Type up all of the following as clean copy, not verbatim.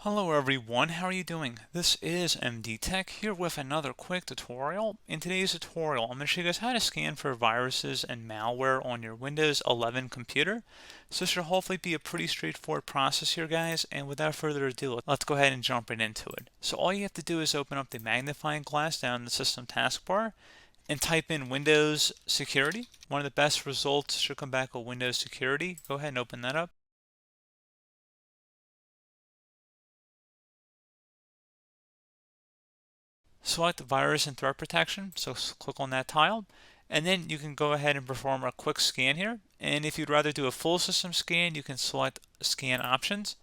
Hello everyone, how are you doing? This is MD Tech here with another quick tutorial. In today's tutorial, I'm going to show you guys how to scan for viruses and malware on your Windows 11 computer. So this should hopefully be a pretty straightforward process here, guys, and without further ado, let's go ahead and jump right into it. So all you have to do is open up the magnifying glass down in the system taskbar and type in Windows Security. One of the best results should come back with Windows Security. Go ahead and open that up. Select virus and threat protection, so click on that tile, and then you can go ahead and perform a quick scan here. And if you'd rather do a full system scan, you can select scan options,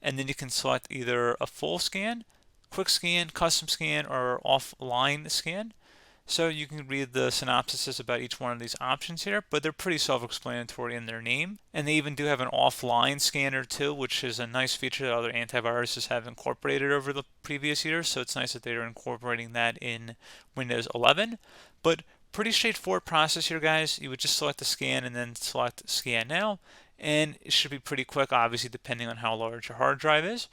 and then you can select either a full scan, quick scan, custom scan, or offline scan. So you can read the synopsis about each one of these options here, but they're pretty self-explanatory in their name. And they even do have an offline scanner too, which is a nice feature that other antiviruses have incorporated over the previous years. So it's nice that they're incorporating that in Windows 11. But pretty straightforward process here, guys. You would just select the scan and then select scan now. And it should be pretty quick, obviously, depending on how large your hard drive is.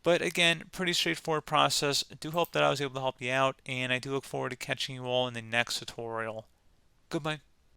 But again, pretty straightforward process. I do hope that I was able to help you out, and I do look forward to catching you all in the next tutorial. Goodbye.